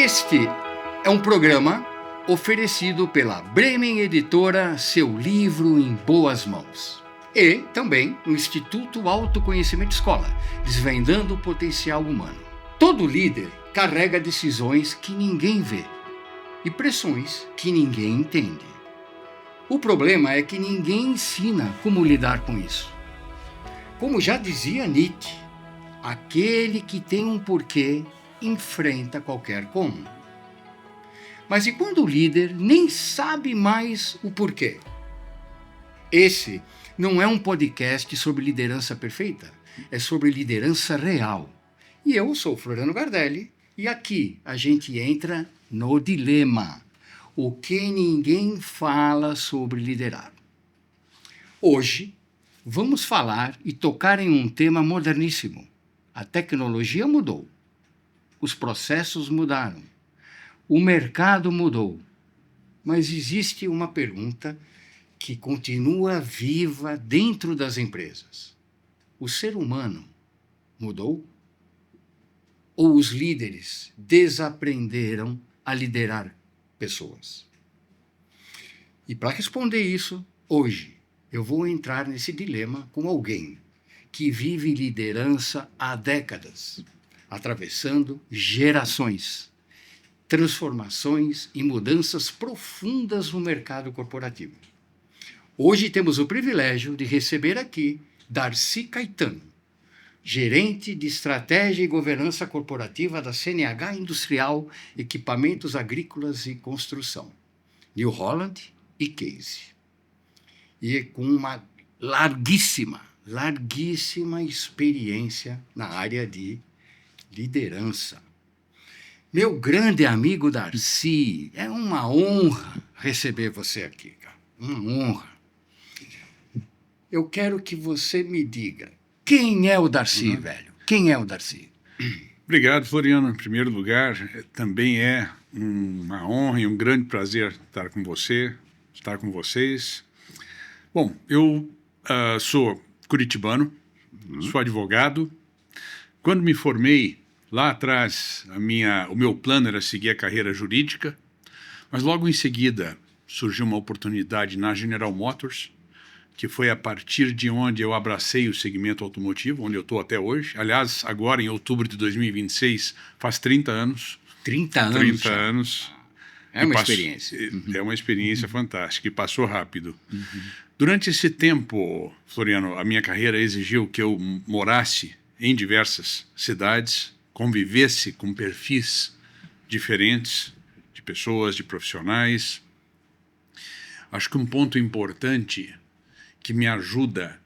Este é um programa oferecido pela Bremen Editora, seu livro em boas mãos. E também no Instituto Autoconhecimento Escola, desvendando o potencial humano. Todo líder carrega decisões que ninguém vê e pressões que ninguém entende. O problema é que ninguém ensina como lidar com isso. Como já dizia Nietzsche, aquele que tem um porquê enfrenta qualquer como. Mas e quando o líder nem sabe mais o porquê? Esse não é um podcast sobre liderança perfeita, é sobre liderança real. E eu sou Floriano Gardelli e aqui a gente entra no dilema. O que ninguém fala sobre liderar. Hoje vamos falar e tocar em um tema moderníssimo. A tecnologia mudou, os processos mudaram, o mercado mudou, mas existe uma pergunta que continua viva dentro das empresas. O ser humano mudou? Ou os líderes desaprenderam a liderar pessoas? E para responder isso, hoje eu vou entrar nesse dilema com alguém que vive liderança há décadas, atravessando gerações, transformações e mudanças profundas no mercado corporativo. Hoje temos o privilégio de receber aqui Darcy Caetano, gerente de Estratégia e Governança Corporativa da CNH Industrial, Equipamentos Agrícolas e Construção, New Holland e Case. E com uma larguíssima experiência na área de liderança. Meu grande amigo Darcy, é uma honra receber você aqui, cara. Uma honra. Eu quero que você me diga, quem é o Darcy, velho? Quem é o Darcy? Obrigado, Floriano. Em primeiro lugar, também é uma honra e um grande prazer estar com você, estar com vocês. Bom, eu sou curitibano, sou advogado. Quando me formei, lá atrás, o meu plano era seguir a carreira jurídica, mas logo em seguida surgiu uma oportunidade na General Motors, que foi a partir de onde eu abracei o segmento automotivo, onde eu estou até hoje. Aliás, agora, em outubro de 2026, faz 30 anos. 30 anos? 30 anos. É uma experiência. É uma experiência fantástica e passou rápido. Durante esse tempo, Floriano, a minha carreira exigiu que eu morasse em diversas cidades, convivesse com perfis diferentes de pessoas, de profissionais. Acho que um ponto importante que me ajuda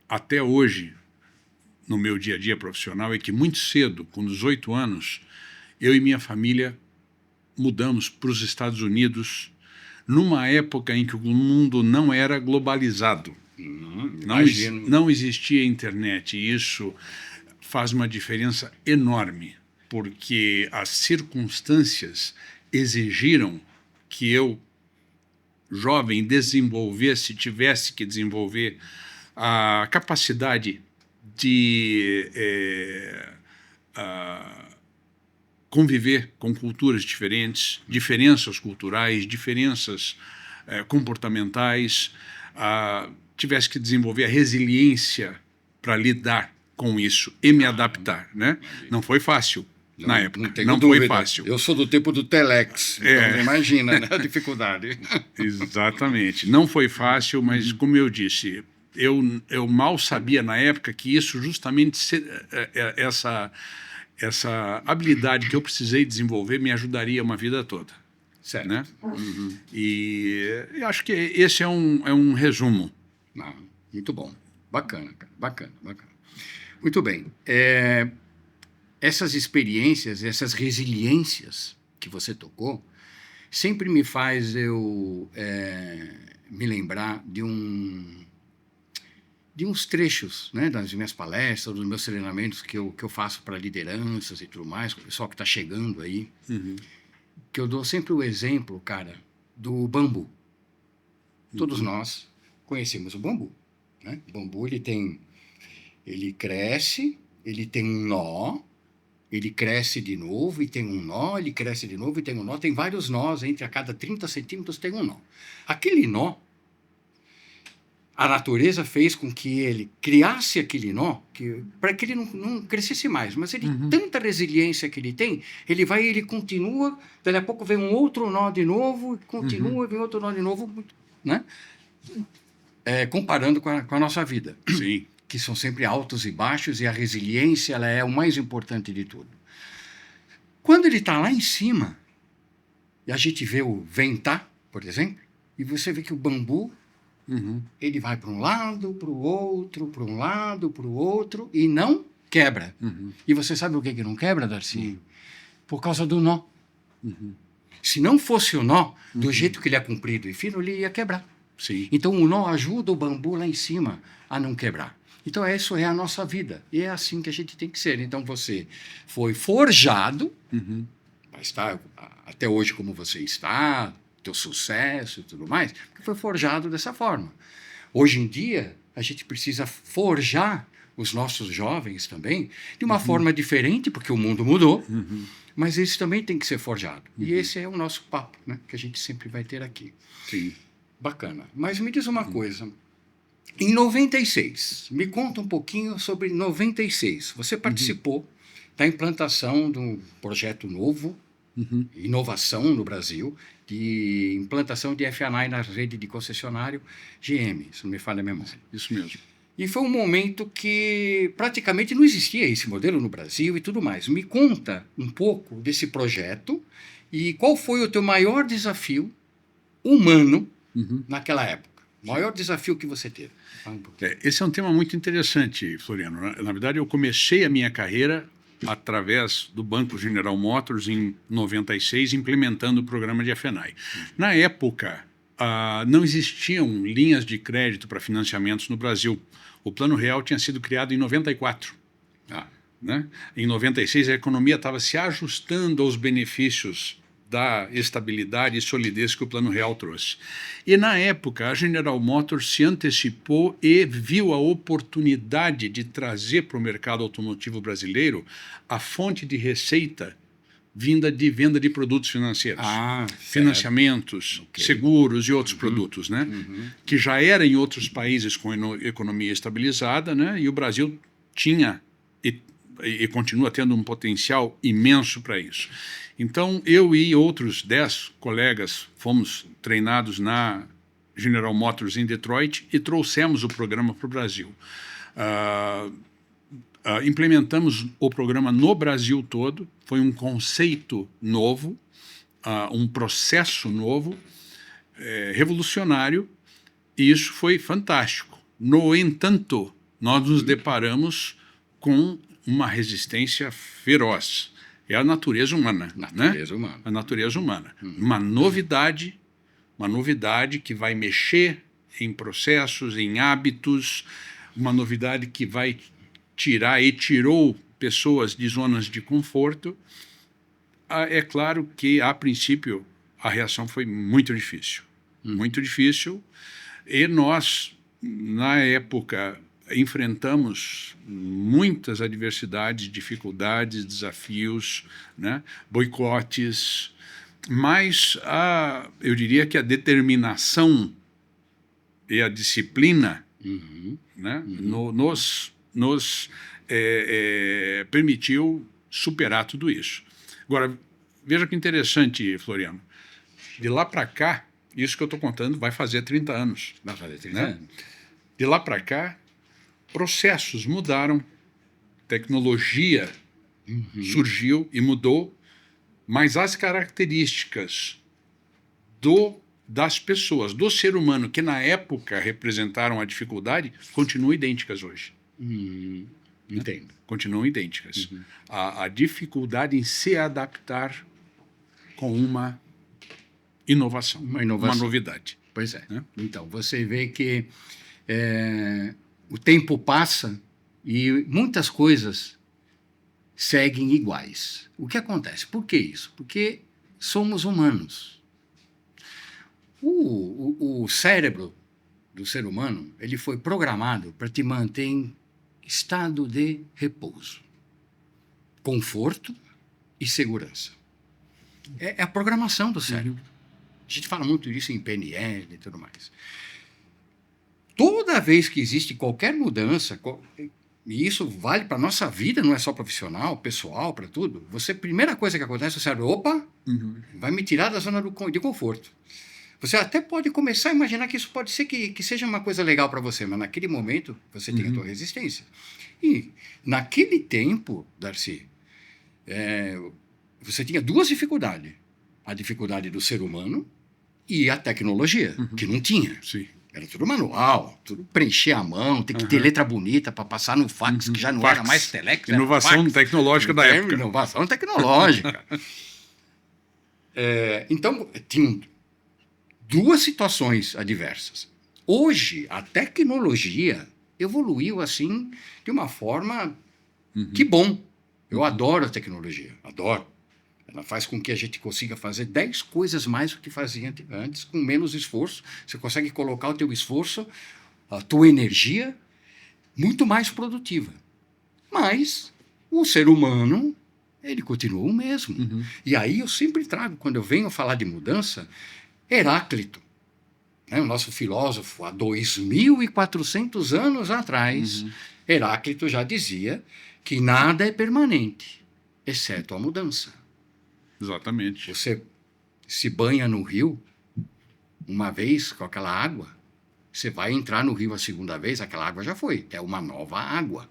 até hoje no meu dia a dia profissional é que muito cedo, com 18 anos, eu e minha família mudamos para os Estados Unidos numa época em que o mundo não era globalizado. Não existia internet, e isso faz uma diferença enorme, porque as circunstâncias exigiram que eu, jovem, tivesse que desenvolver a capacidade de conviver com culturas diferentes, diferenças culturais, diferenças comportamentais, tivesse que desenvolver a resiliência para lidar com isso e me adaptar, né? Não foi fácil na época, não foi fácil. Eu sou do tempo do Telex, então imagina, né, a dificuldade. Exatamente, não foi fácil, mas como eu disse, eu mal sabia na época que isso justamente, essa habilidade que eu precisei desenvolver me ajudaria uma vida toda. Certo. Né? E eu acho que esse é um resumo. Muito bom. Bacana, cara. Bacana. Muito bem. Essas experiências, essas resiliências que você tocou, sempre me faz eu me lembrar de uns trechos, né, das minhas palestras, dos meus treinamentos que eu faço para lideranças e tudo mais, com o pessoal que está chegando aí, que eu dou sempre o exemplo, cara, do bambu. Todos nós conhecemos o bambu, né? O bambu, ele cresce, ele tem um nó, ele cresce de novo e tem um nó, ele cresce de novo e tem um nó, tem vários nós, entre a cada 30 centímetros tem um nó. Aquele nó, a natureza fez com que ele criasse aquele nó, para que ele não crescesse mais, mas ele, tanta resiliência que ele tem, ele continua, daí a pouco vem um outro nó de novo, continua, vem outro nó de novo, né? Comparando com a nossa vida. Sim. Que são sempre altos e baixos, e a resiliência ela é o mais importante de tudo. Quando ele está lá em cima, e a gente vê o ventar, por exemplo, e você vê que o bambu, ele vai para um lado, para o outro, para um lado, para o outro, e não quebra. E você sabe o que não quebra, Darcy? Por causa do nó. Se não fosse o nó, do jeito que ele é comprido e fino, ele ia quebrar. Sim. Então o nó ajuda o bambu lá em cima a não quebrar. Então, isso é a nossa vida. E é assim que a gente tem que ser. Então, você foi forjado, vai estar até hoje como você está, teu sucesso e tudo mais, porque foi forjado dessa forma. Hoje em dia, a gente precisa forjar os nossos jovens também de uma forma diferente, porque o mundo mudou, mas eles também têm que ser forjados. E esse é o nosso papo, né, que a gente sempre vai ter aqui. Sim. Bacana. Mas me diz uma coisa. Em 96, me conta um pouquinho sobre 96. Você participou da implantação de um projeto novo, inovação no Brasil, de implantação de FA&I na rede de concessionário GM, se não me falha a memória. Isso mesmo. E foi um momento que praticamente não existia esse modelo no Brasil e tudo mais. Me conta um pouco desse projeto e qual foi o teu maior desafio humano naquela época. O maior desafio que você teve? Esse é um tema muito interessante, Floriano. Na verdade, eu comecei a minha carreira através do Banco General Motors em 96, implementando o programa de FA&I. Na época, não existiam linhas de crédito para financiamentos no Brasil. O Plano Real tinha sido criado em 94. Né? Em 96, a economia estava se ajustando aos benefícios da estabilidade e solidez que o Plano Real trouxe. E, na época, a General Motors se antecipou e viu a oportunidade de trazer para o mercado automotivo brasileiro a fonte de receita vinda de venda de produtos financeiros. Financiamentos, seguros e outros produtos, né? Que já era em outros países com economia estabilizada, né? E o Brasil tinha e continua tendo um potencial imenso para isso. Então, eu e outros 10 colegas fomos treinados na General Motors em Detroit e trouxemos o programa para o Brasil. Implementamos o programa no Brasil todo, foi um conceito novo, um processo novo, revolucionário, e isso foi fantástico. No entanto, nós nos deparamos com uma resistência feroz. É a natureza humana. A natureza humana. Uma novidade que vai mexer em processos, em hábitos, uma novidade que vai tirar e tirou pessoas de zonas de conforto. É claro que, a princípio, a reação foi muito difícil. Muito difícil. E nós, na época, enfrentamos muitas adversidades, dificuldades, desafios, né? Boicotes, mas eu diria que a determinação e a disciplina né? Nos permitiu superar tudo isso. Agora, veja que interessante, Floriano. De lá para cá, isso que eu estou contando vai fazer 30 anos. Vai fazer 30 né? anos. De lá para cá, processos mudaram, tecnologia surgiu e mudou, mas as características das pessoas, do ser humano, que na época representaram a dificuldade, continuam idênticas hoje. Entendo. Continuam idênticas. A dificuldade em se adaptar com uma inovação, uma novidade. Pois é. Né? Então, você vê que o tempo passa e muitas coisas seguem iguais. O que acontece? Por que isso? Porque somos humanos. O cérebro do ser humano ele foi programado para te manter em estado de repouso. conforto e segurança. É a programação do cérebro. A gente fala muito disso em PNL e tudo mais. Toda vez que existe qualquer mudança, e isso vale para a nossa vida, não é só profissional, pessoal, para tudo, a primeira coisa que acontece, o cérebro, opa, vai me tirar da zona de conforto. Você até pode começar a imaginar que isso pode ser que seja uma coisa legal para você, mas naquele momento você tem a tua resistência. E naquele tempo, Darcy, você tinha duas dificuldades. A dificuldade do ser humano e a tecnologia, que não tinha. Sim. Era tudo manual, tudo preencher a mão, tem que ter letra bonita para passar no fax, que já não era mais telex. Inovação tecnológica da época. Inovação tecnológica. Então, tinham duas situações adversas. Hoje, a tecnologia evoluiu assim de uma forma que bom. Eu adoro a tecnologia, adoro. Ela faz com que a gente consiga fazer 10 coisas mais do que fazia antes, com menos esforço. Você consegue colocar o teu esforço, a tua energia, muito mais produtiva. Mas o ser humano, ele continua o mesmo. E aí eu sempre trago, quando eu venho falar de mudança, Heráclito, né, o nosso filósofo, há 2.400 anos atrás, Heráclito já dizia que nada é permanente, exceto a mudança. Exatamente. Você se banha no rio uma vez com aquela água, você vai entrar no rio a segunda vez, aquela água já foi, é uma nova água.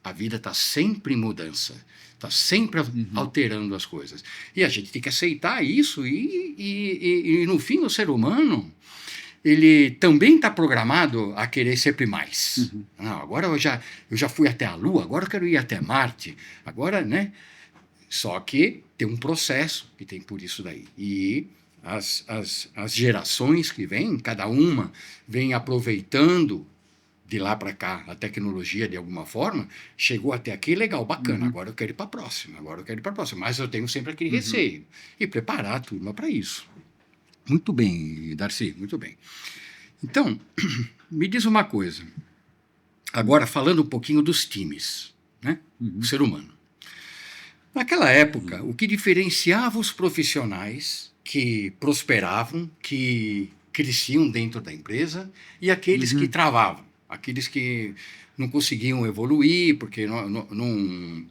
A vida está sempre em mudança, está sempre alterando as coisas. E a gente tem que aceitar isso e no fim, o ser humano, ele também está programado a querer sempre mais. Não, agora eu já fui até a Lua, agora eu quero ir até Marte, agora, né? Só que tem um processo que tem por isso daí. E as gerações que vêm, cada uma vem aproveitando de lá para cá a tecnologia de alguma forma, chegou até aqui, legal, bacana, agora eu quero ir para a próxima, mas eu tenho sempre aquele receio. E preparar a turma para isso. Muito bem, Darcy, muito bem. Então, me diz uma coisa. Agora, falando um pouquinho dos times, né? O ser humano. Naquela época, o que diferenciava os profissionais que prosperavam, que cresciam dentro da empresa, e aqueles que travavam, aqueles que não conseguiam evoluir, porque não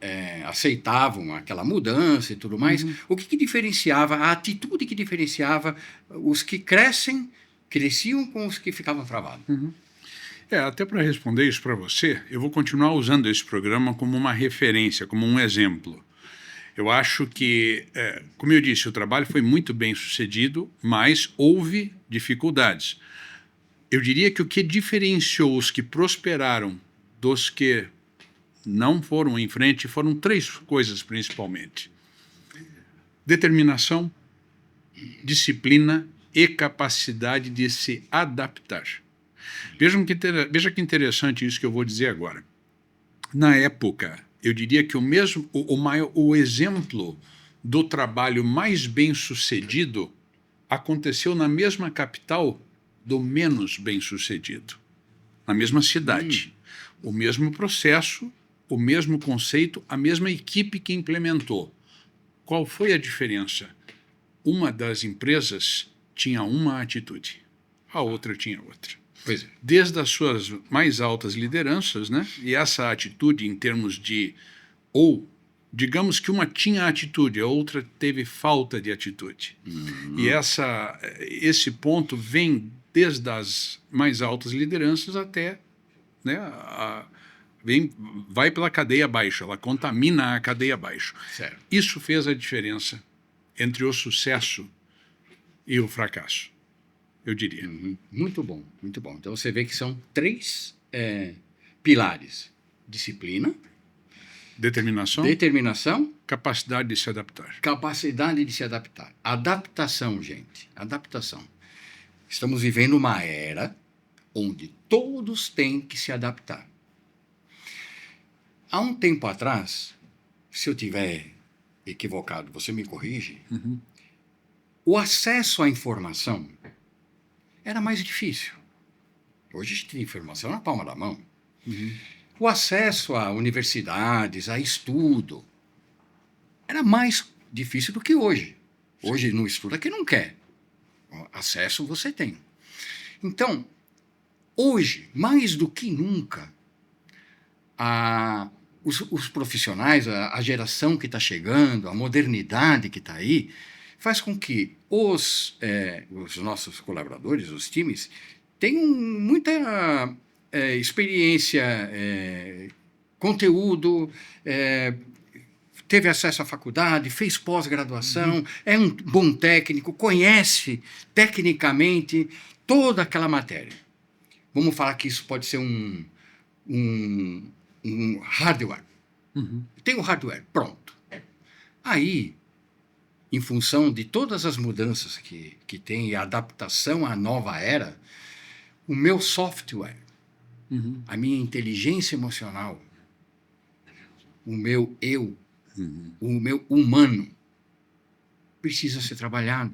aceitavam aquela mudança e tudo mais. O que diferenciava, a atitude que diferenciava os que cresciam com os que ficavam travados? Até para responder isso para você, eu vou continuar usando esse programa como uma referência, como um exemplo. Eu acho que, como eu disse, o trabalho foi muito bem sucedido, mas houve dificuldades. Eu diria que o que diferenciou os que prosperaram dos que não foram em frente foram 3 coisas principalmente: determinação, disciplina e capacidade de se adaptar. Veja que interessante isso que eu vou dizer agora. Na época, eu diria que o exemplo do trabalho mais bem sucedido aconteceu na mesma capital do menos bem sucedido, na mesma cidade. O mesmo processo, o mesmo conceito, a mesma equipe que implementou. Qual foi a diferença? Uma das empresas tinha uma atitude, a outra tinha outra. Pois é. Desde as suas mais altas lideranças, né? E essa atitude em termos de, digamos que uma tinha atitude, a outra teve falta de atitude. E esse ponto vem desde as mais altas lideranças até, né, vai pela cadeia abaixo, ela contamina a cadeia abaixo. Certo. Isso fez a diferença entre o sucesso e o fracasso, eu diria. Muito bom, muito bom. Então você vê que são 3 pilares: disciplina, determinação, capacidade de se adaptar. Capacidade de se adaptar. Adaptação, gente, adaptação. Estamos vivendo uma era onde todos têm que se adaptar. Há um tempo atrás, se eu tiver equivocado, você me corrige, o acesso à informação era mais difícil. Hoje a gente tem informação na palma da mão. O acesso a universidades, a estudo, era mais difícil do que hoje. Hoje não estuda quem não quer. Acesso você tem. Então, hoje, mais do que nunca, os profissionais, a geração que está chegando, a modernidade que está aí, faz com que os nossos colaboradores, os times, tenham muita experiência, conteúdo, teve acesso à faculdade, fez pós-graduação, é um bom técnico, conhece tecnicamente toda aquela matéria. Vamos falar que isso pode ser um hardware. Tem o hardware, pronto. Aí, em função de todas as mudanças que tem e a adaptação à nova era, o meu software, a minha inteligência emocional, o meu eu, o meu humano, precisa ser trabalhado.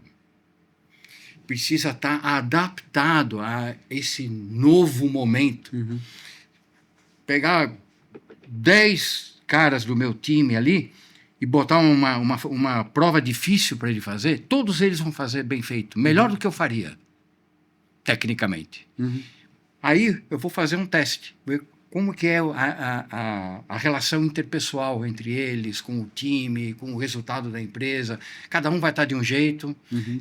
Precisa estar adaptado a esse novo momento. Pegar 10 caras do meu time ali e botar uma prova difícil para ele fazer, todos eles vão fazer bem feito, melhor do que eu faria, tecnicamente. Aí eu vou fazer um teste, ver como que é a relação interpessoal entre eles, com o time, com o resultado da empresa. Cada um vai estar de um jeito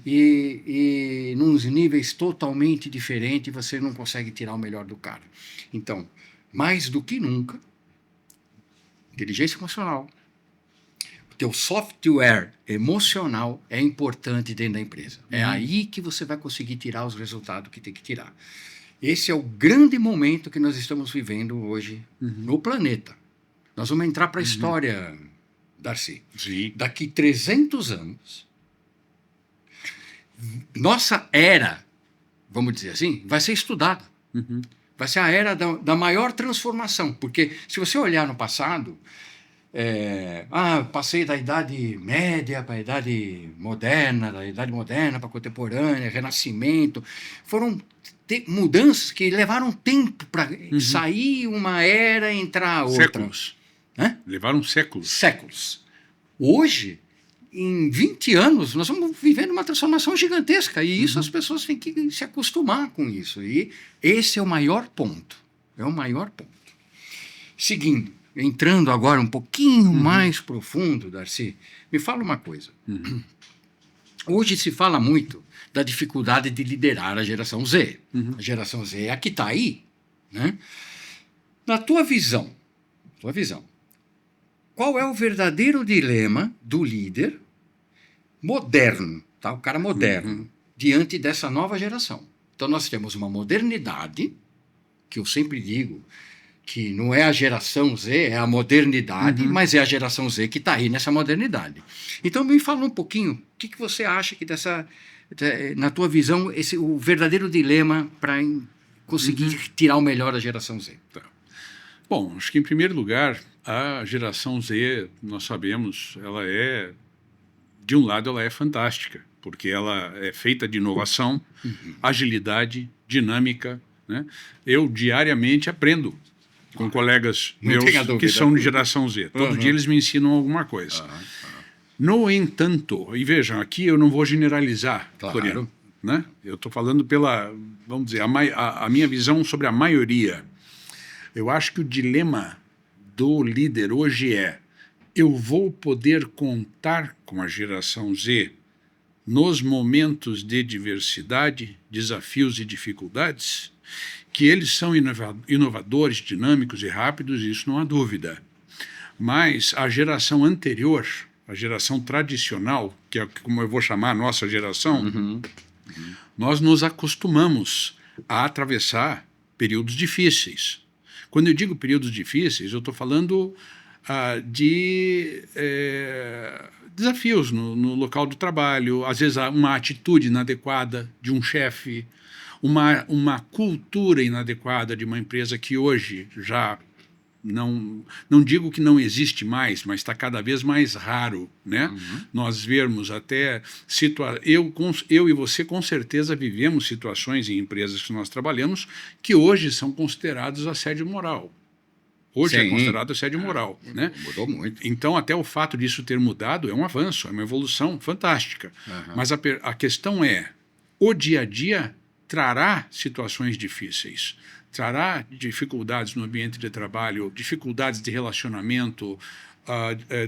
e nos níveis totalmente diferentes, você não consegue tirar o melhor do cara. Então, mais do que nunca, inteligência emocional, o teu software emocional é importante dentro da empresa. É aí que você vai conseguir tirar os resultados que tem que tirar. Esse é o grande momento que nós estamos vivendo hoje no planeta. Nós vamos entrar para a história, Darcy. Sim. Daqui 300 anos, nossa era, vamos dizer assim, vai ser estudada. Vai ser a era da maior transformação. Porque se você olhar no passado, passei da Idade Média para a Idade Moderna, da Idade Moderna para a Contemporânea, Renascimento. Foram mudanças que levaram tempo para sair uma era e entrar outra. Séculos. Levaram séculos. Séculos. Hoje, em 20 anos, nós estamos vivendo uma transformação gigantesca. E isso as pessoas têm que se acostumar com isso. E esse é o maior ponto. É o maior ponto. Seguindo, entrando agora um pouquinho mais profundo, Darcy, me fala uma coisa. Hoje se fala muito da dificuldade de liderar a geração Z. A geração Z é a que está aí. Né? Na tua visão, qual é o verdadeiro dilema do líder moderno, tá? O cara moderno, diante dessa nova geração? Então nós temos uma modernidade, que eu sempre digo que não é a geração Z, é a modernidade, mas é a geração Z que está aí nessa modernidade. Então me fala um pouquinho, o que você acha que na tua visão, o verdadeiro dilema para conseguir tirar o melhor da geração Z? Tá. Bom, acho que em primeiro lugar, a geração Z, nós sabemos, de um lado ela é fantástica, porque ela é feita de inovação, agilidade, dinâmica, né? Eu diariamente aprendo com colegas meus que são de geração Z. Todo dia eles me ensinam alguma coisa. No entanto, e vejam, aqui eu não vou generalizar, Floriano, né? Eu estou falando vamos dizer, a minha visão sobre a maioria. Eu acho que o dilema do líder hoje eu vou poder contar com a geração Z nos momentos de diversidade, desafios e dificuldades, que eles são inovadores, dinâmicos e rápidos, isso não há dúvida. Mas a geração anterior, a geração tradicional, que é como eu vou chamar a nossa geração, nós nos acostumamos a atravessar períodos difíceis. Quando eu digo períodos difíceis, eu estou falando de desafios no local de trabalho, às vezes uma atitude inadequada de um chefe, uma cultura inadequada de uma empresa que hoje já não digo que não existe mais, mas está cada vez mais raro, né? Nós vermos até eu e você com certeza vivemos situações em empresas que nós trabalhamos que hoje são consideradas assédio moral. Hoje é Sim. considerado assédio moral, né? Mudou muito. Então, até o fato disso ter mudado é um avanço, é uma evolução fantástica. Mas a questão é, o dia a dia trará situações difíceis, trará dificuldades no ambiente de trabalho, dificuldades de relacionamento,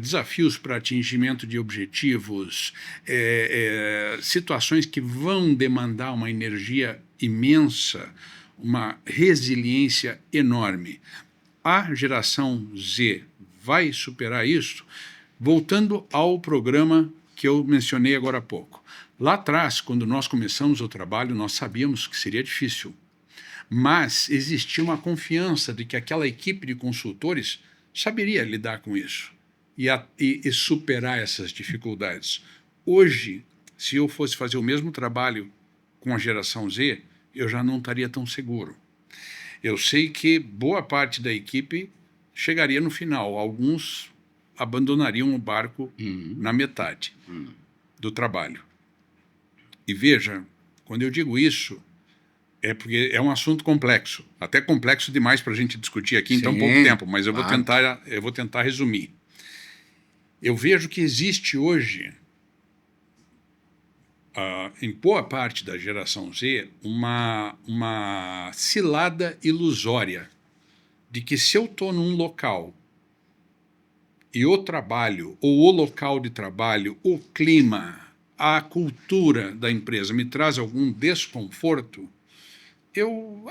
desafios para atingimento de objetivos, situações que vão demandar uma energia imensa, uma resiliência enorme. A geração Z vai superar isso? Voltando ao programa que eu mencionei agora há pouco. Lá atrás, quando nós começamos o trabalho, nós sabíamos que seria difícil. Mas existia uma confiança de que aquela equipe de consultores saberia lidar com isso e superar essas dificuldades. Hoje, se eu fosse fazer o mesmo trabalho com a geração Z, eu já não estaria tão seguro. Eu sei que boa parte da equipe chegaria no final. Alguns abandonariam o barco na metade do trabalho. E veja, quando eu digo isso, é porque é um assunto complexo, até complexo demais para a gente discutir aqui em tão pouco tempo, mas eu vou tentar resumir. Eu vejo que existe hoje, em boa parte da geração Z, uma cilada ilusória de que se eu estou num local e o trabalho, ou o local de trabalho, o clima, a cultura da empresa me traz algum desconforto, eu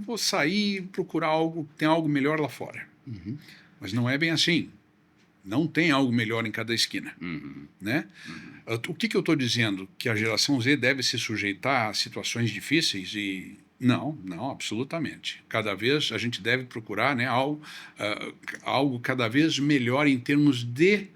vou sair, procurar algo, tem algo melhor lá fora. Mas não é bem assim. Não tem algo melhor em cada esquina. Né? O que eu estou dizendo? Que a geração Z deve se sujeitar a situações difíceis? Não, absolutamente. Cada vez a gente deve procurar, né, algo cada vez melhor em termos de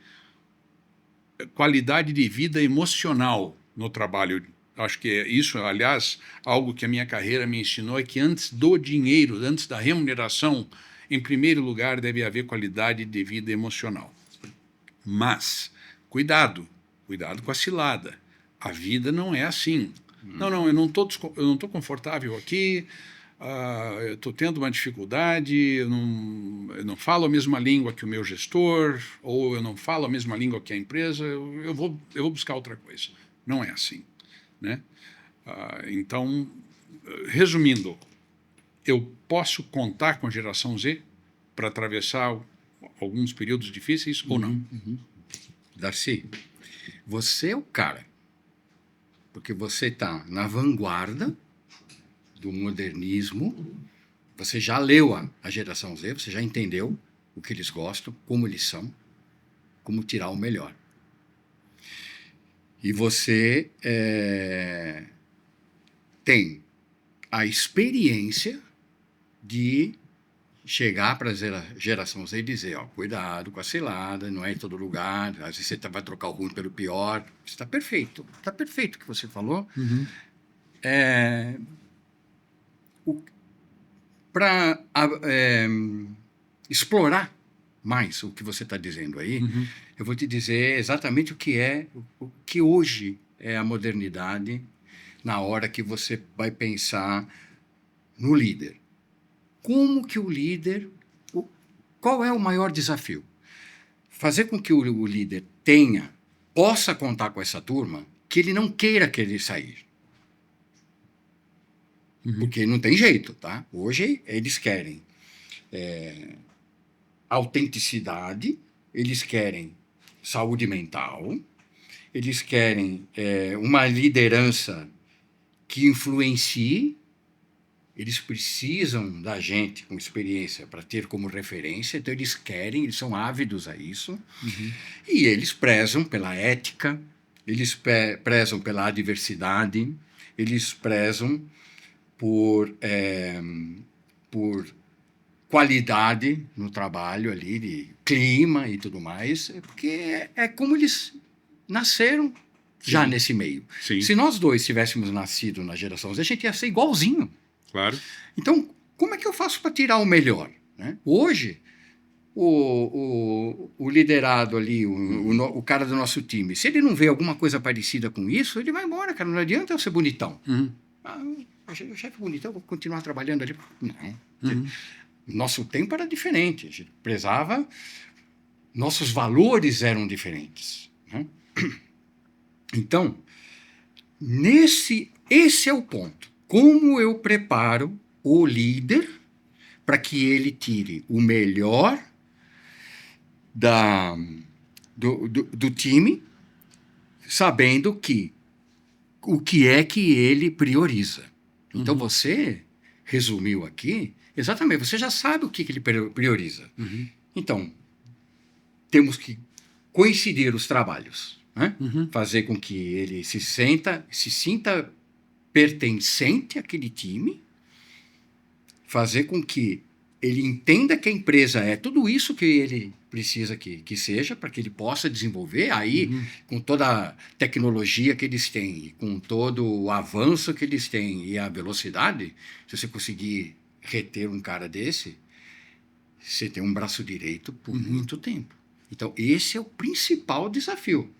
qualidade de vida emocional no trabalho. Acho que isso, aliás, algo que a minha carreira me ensinou é que antes do dinheiro, antes da remuneração, em primeiro lugar deve haver qualidade de vida emocional. Mas, cuidado com a cilada. A vida não é assim. Não, eu não estou confortável aqui, eu estou tendo uma dificuldade, eu não falo a mesma língua que o meu gestor, ou eu não falo a mesma língua que a empresa, eu vou buscar outra coisa. Não é assim. Né? Então, resumindo, eu posso contar com a geração Z para atravessar alguns períodos difíceis ou não? Darcy, você é o cara, porque você está na vanguarda do modernismo, você já leu a geração Z, você já entendeu o que eles gostam, como eles são, como tirar o melhor. E você tem a experiência de chegar para a geração Z e dizer, cuidado com a cilada, não é em todo lugar, às vezes você vai trocar o ruim pelo pior. Está perfeito o que você falou. Para explorar mais o que você está dizendo aí, eu vou te dizer exatamente o que hoje é a modernidade na hora que você vai pensar no líder. Como que o líder... Qual é o maior desafio? Fazer com que o líder possa contar com essa turma, que ele não queira sair. Porque não tem jeito, tá? Hoje eles querem autenticidade, eles querem saúde mental, eles querem uma liderança que influencie. Eles precisam da gente com experiência para ter como referência, então eles são ávidos a isso, e eles prezam pela ética, eles prezam pela diversidade, eles prezam por qualidade no trabalho ali, de clima e tudo mais, porque é como eles nasceram já nesse meio. Sim. Se nós dois tivéssemos nascido na geração Z, a gente ia ser igualzinho. Claro. Então, como é que eu faço para tirar o melhor? Né? Hoje, o liderado ali, o cara do nosso time, se ele não vê alguma coisa parecida com isso, ele vai embora, cara. Não adianta eu ser bonitão. O chefe bonitão, vou continuar trabalhando ali. Não. Nosso tempo era diferente, a gente prezava, nossos valores eram diferentes, né? Então, esse é o ponto. Como eu preparo o líder para que ele tire o melhor do time, sabendo o que é que ele prioriza. Então, você resumiu aqui, exatamente, você já sabe o que ele prioriza. Então, temos que coincidir os trabalhos, né? Fazer com que ele se sinta pertencente àquele time, fazer com que ele entenda que a empresa é tudo isso que ele precisa que seja, para que ele possa desenvolver aí, com toda a tecnologia que eles têm, com todo o avanço que eles têm e a velocidade, se você conseguir reter um cara desse, você tem um braço direito por muito tempo. Então, esse é o principal desafio,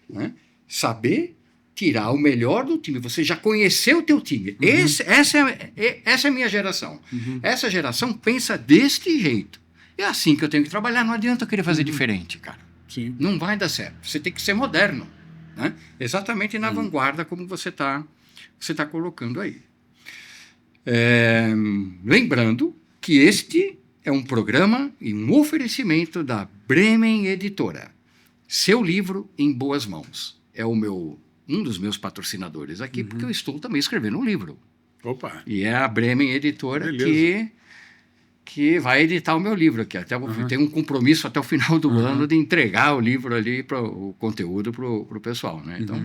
né? Saber tirar o melhor do time. Você já conheceu o teu time. Essa é a minha geração. Essa geração pensa deste jeito. É assim que eu tenho que trabalhar. Não adianta eu querer fazer diferente, cara. Sim. Não vai dar certo. Você tem que ser moderno, né? Exatamente na vanguarda, como você tá colocando aí. Lembrando que este é um programa e um oferecimento da Bremen Editora. Seu livro em boas mãos. É um dos meus patrocinadores aqui, porque eu estou também escrevendo um livro. Opa! E é a Bremen Editora Beleza. que vai editar o meu livro aqui. Até tenho um compromisso até o final do ano de entregar o livro ali, o conteúdo para o pessoal, né? Então,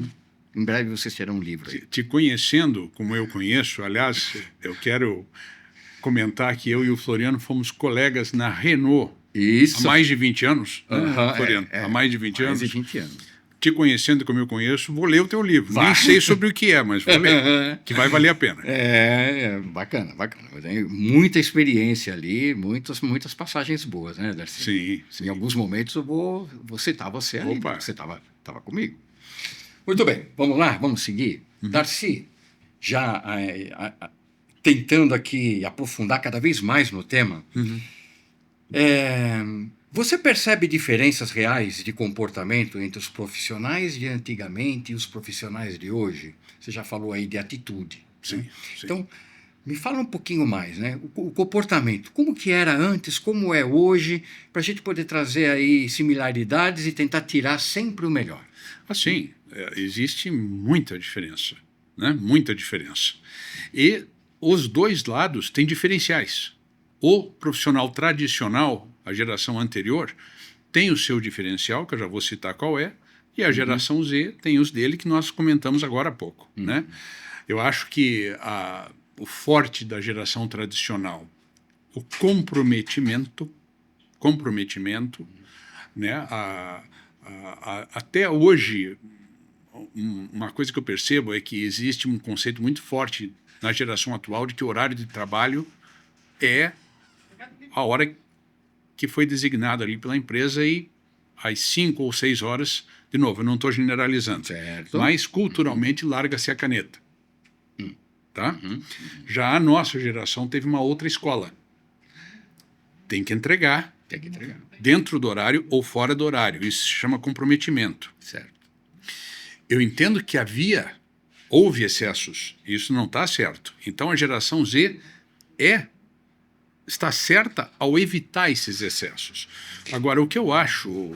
em breve vocês terão um livro aí. Te conhecendo como eu conheço, aliás, eu quero comentar que eu e o Floriano fomos colegas na Renault Isso. há mais de 20 anos, né, Floriano? Há mais de 20 anos. Mais de 20 anos. Te conhecendo como eu conheço, vou ler o teu livro. Nem sei sobre o que é, mas vou ler, que vai valer a pena. Bacana. Eu tenho muita experiência ali, muitas passagens boas, né, Darcy? Sim. Em alguns momentos eu vou citar você ali, Opa. você estava comigo. Muito bem, vamos lá, vamos seguir. Darcy, já tentando aqui aprofundar cada vez mais no tema, você percebe diferenças reais de comportamento entre os profissionais de antigamente e os profissionais de hoje? Você já falou aí de atitude. Sim. Então, me fala um pouquinho mais, né? O comportamento, como que era antes, como é hoje, para a gente poder trazer aí similaridades e tentar tirar sempre o melhor. Assim, existe muita diferença, né? Muita diferença. E os dois lados têm diferenciais. O profissional tradicional, a geração anterior, tem o seu diferencial, que eu já vou citar qual é, e a geração Z tem os dele, que nós comentamos agora há pouco, né? Eu acho que o forte da geração tradicional, o comprometimento, né? Até hoje, uma coisa que eu percebo é que existe um conceito muito forte na geração atual de que o horário de trabalho é a hora que foi designada ali pela empresa e às 5 ou 6 horas, de novo, eu não estou generalizando, Certo. mas culturalmente larga-se a caneta. Tá? Já a nossa geração teve uma outra escola. Tem que entregar. Dentro do horário ou fora do horário. Isso se chama comprometimento. Certo. Eu entendo que houve excessos. Isso não está certo. Então a geração Z está certa ao evitar esses excessos. Agora, o que eu acho,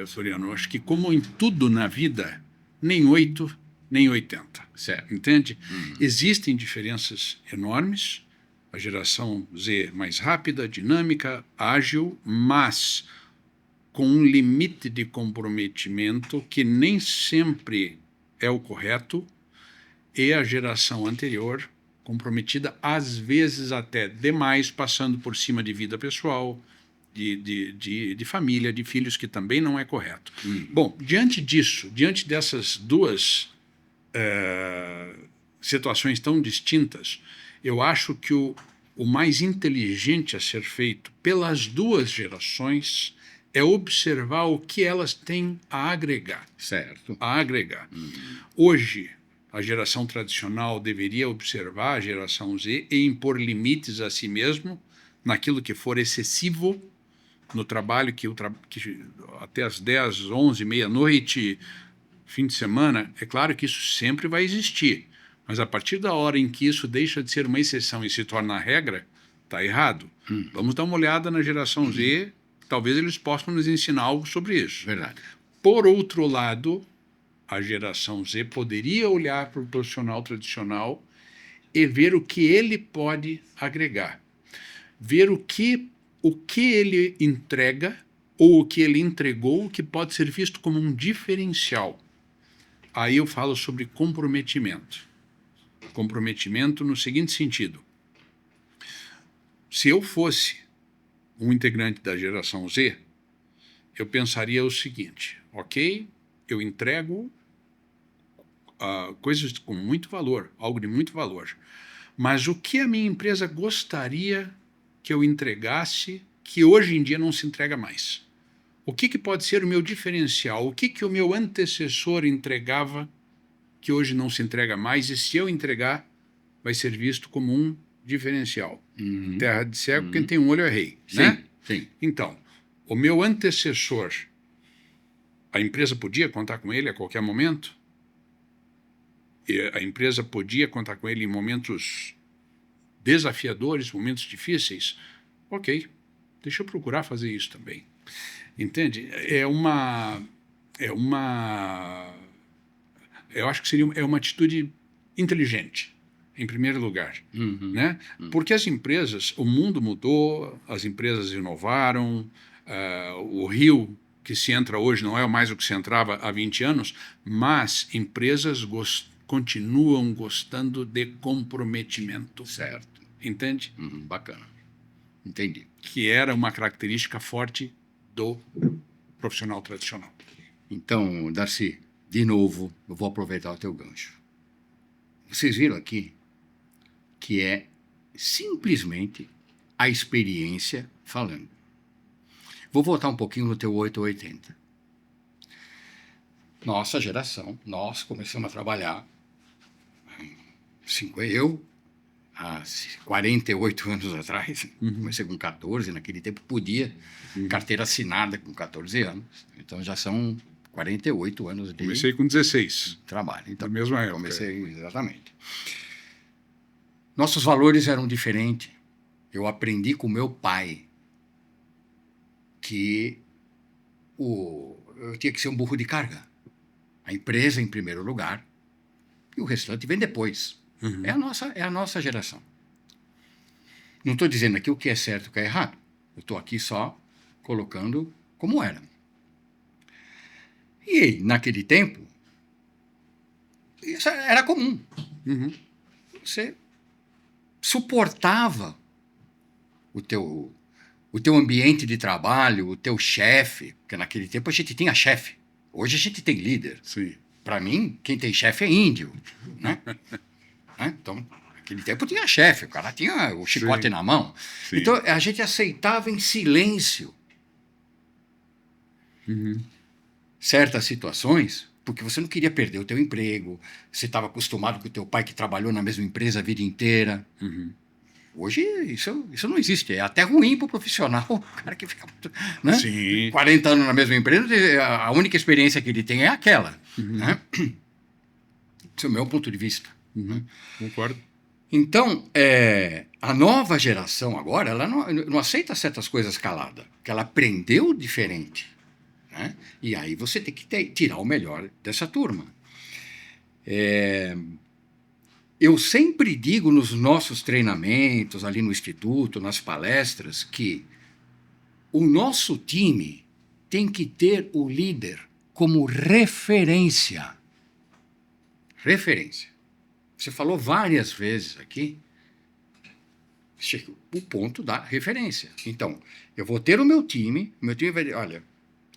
Floriano, eu acho que como em tudo na vida, nem 8, nem 80. Certo. Entende? Existem diferenças enormes. A geração Z mais rápida, dinâmica, ágil, mas com um limite de comprometimento que nem sempre é o correto, e a geração anterior comprometida, às vezes até demais, passando por cima de vida pessoal, de família, de filhos, que também não é correto. Bom, diante dessas duas situações tão distintas, eu acho que o mais inteligente a ser feito pelas duas gerações é observar o que elas têm a agregar. Certo. Hoje, a geração tradicional deveria observar a geração Z e impor limites a si mesmo naquilo que for excessivo no trabalho, que até as 10, 11, meia-noite, fim de semana, é claro que isso sempre vai existir. Mas a partir da hora em que isso deixa de ser uma exceção e se torna a regra, está errado. Vamos dar uma olhada na geração Z, talvez eles possam nos ensinar algo sobre isso. Verdade. Por outro lado, a geração Z poderia olhar para o profissional tradicional e ver o que ele pode agregar. Ver o que ele entrega ou o que ele entregou que pode ser visto como um diferencial. Aí eu falo sobre comprometimento. Comprometimento no seguinte sentido. Se eu fosse um integrante da geração Z, eu pensaria o seguinte: ok, eu entrego coisas com muito valor, algo de muito valor, mas o que a minha empresa gostaria que eu entregasse que hoje em dia não se entrega mais? O que pode ser o meu diferencial? O que o meu antecessor entregava que hoje não se entrega mais, e se eu entregar, vai ser visto como um diferencial? Terra de cego, quem tem um olho é rei. Sim, né? sim. Então, o meu antecessor, a empresa podia contar com ele a qualquer momento? E a empresa podia contar com ele em momentos desafiadores, momentos difíceis? Ok, deixa eu procurar fazer isso também. Entende? Eu acho que seria uma atitude inteligente, em primeiro lugar. Né? Porque as empresas, o mundo mudou, as empresas inovaram, o rio que se entra hoje não é mais o que se entrava há 20 anos, mas empresas continuam gostando de comprometimento. Certo. Entende? Bacana. Entendi. Que era uma característica forte do profissional tradicional. Então, Darcy, de novo, eu vou aproveitar o teu gancho. Vocês viram aqui que é simplesmente a experiência falando. Vou voltar um pouquinho no teu 880. Nossa geração, nós começamos a trabalhar, há 48 anos atrás, comecei com 14, naquele tempo podia, carteira assinada com 14 anos, então já são 48 anos de Comecei com 16. trabalho. Então, na mesma época. Comecei, exatamente. Nossos valores eram diferentes. Eu aprendi com meu pai que eu tinha que ser um burro de carga. A empresa em primeiro lugar e o restante vem depois. É a nossa geração. Não estou dizendo aqui o que é certo e o que é errado. Eu estou aqui só colocando como era. E naquele tempo, isso era comum. Você suportava o teu ambiente de trabalho, o teu chefe, porque naquele tempo a gente tinha chefe. Hoje a gente tem líder. Para mim, quem tem chefe é índio. Né? Então, naquele tempo tinha chefe, o cara tinha o chicote na mão. Então, a gente aceitava em silêncio certas situações, porque você não queria perder o teu emprego, você estava acostumado com o teu pai que trabalhou na mesma empresa a vida inteira. Hoje isso não existe, é até ruim para o profissional, o cara que fica 40 anos na mesma empresa, a única experiência que ele tem é aquela. Né? Esse é o meu ponto de vista. Concordo. Então, a nova geração agora, ela não aceita certas coisas calada, porque ela aprendeu diferente. Né? E aí você tem que tirar o melhor dessa turma. Eu sempre digo nos nossos treinamentos, ali no Instituto, nas palestras, que o nosso time tem que ter o líder como referência. Referência. Você falou várias vezes aqui o ponto da referência. Então, eu vou ter o meu time vai dizer, olha,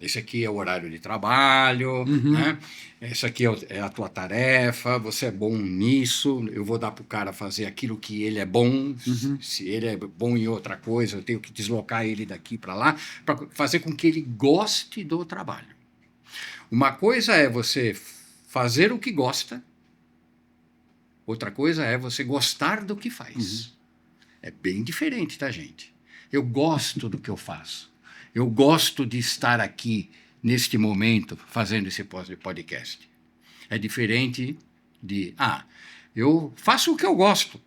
esse aqui é o horário de trabalho, né? Essa aqui é a tua tarefa, você é bom nisso, eu vou dar para o cara fazer aquilo que ele é bom, se ele é bom em outra coisa, eu tenho que deslocar ele daqui para lá, para fazer com que ele goste do trabalho. Uma coisa é você fazer o que gosta, outra coisa é você gostar do que faz. É bem diferente, tá, gente? Eu gosto do que eu faço. Eu gosto de estar aqui, neste momento, fazendo esse podcast. É diferente de, eu faço o que eu gosto.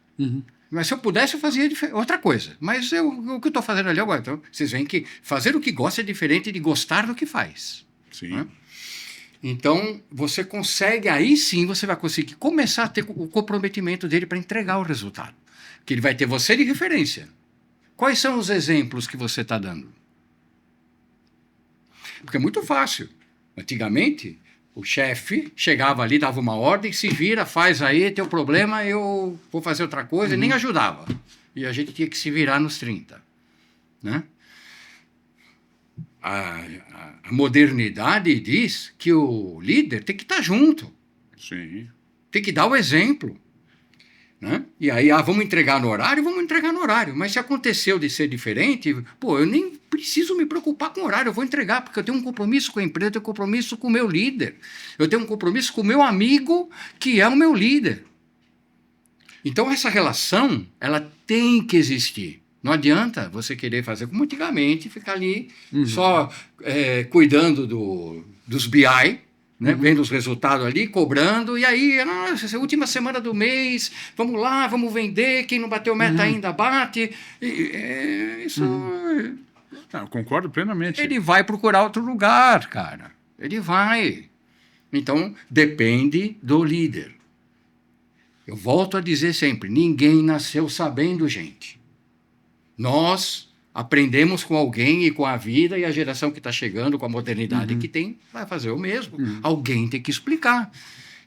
Mas se eu pudesse, eu fazia outra coisa. Mas o que eu estou fazendo ali agora? Então, vocês veem que fazer o que gosta é diferente de gostar do que faz. Sim. Né? Então, você consegue, aí sim você vai conseguir começar a ter o comprometimento dele para entregar o resultado. Que ele vai ter você de referência. Quais são os exemplos que você está dando? Porque é muito fácil. Antigamente, o chefe chegava ali, dava uma ordem, se vira, faz aí, teu problema, eu vou fazer outra coisa, e nem ajudava. E a gente tinha que se virar nos 30. Né? A modernidade diz que o líder tem que estar junto. Sim. Tem que dar o exemplo. Né? E aí, vamos entregar no horário? Vamos entregar no horário. Mas se aconteceu de ser diferente, eu nem preciso me preocupar com o horário, eu vou entregar, porque eu tenho um compromisso com a empresa, eu tenho um compromisso com o meu líder. Eu tenho um compromisso com o meu amigo, que é o meu líder. Então, essa relação, ela tem que existir. Não adianta você querer fazer como antigamente, ficar ali só cuidando dos BI, né? Vendo os resultados ali, cobrando, e aí, nossa, última semana do mês, vamos lá, vamos vender, quem não bateu meta ainda bate. Isso... Eu concordo plenamente. Ele vai procurar outro lugar, cara. Ele vai. Então, depende do líder. Eu volto a dizer sempre, ninguém nasceu sabendo, gente. Nós aprendemos com alguém e com a vida, e a geração que está chegando, com a modernidade que tem, vai fazer o mesmo. Alguém tem que explicar.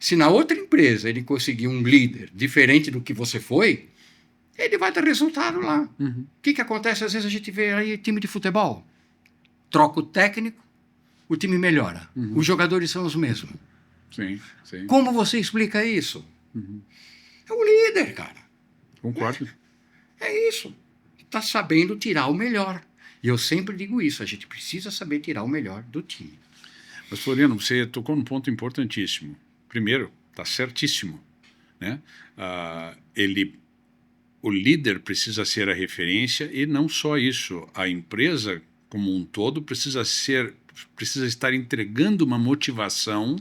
Se na outra empresa ele conseguir um líder diferente do que você foi, ele vai ter resultado lá. O que acontece? Às vezes a gente vê aí time de futebol. Troca o técnico, o time melhora. Os jogadores são os mesmos. Sim, sim. Como você explica isso? É o líder, cara. Concordo. É isso. Está sabendo tirar o melhor. E eu sempre digo isso, a gente precisa saber tirar o melhor do time. Mas, Floriano, você tocou num ponto importantíssimo. Primeiro, está certíssimo. Né? O líder precisa ser a referência, e não só isso, a empresa como um todo precisa estar entregando uma motivação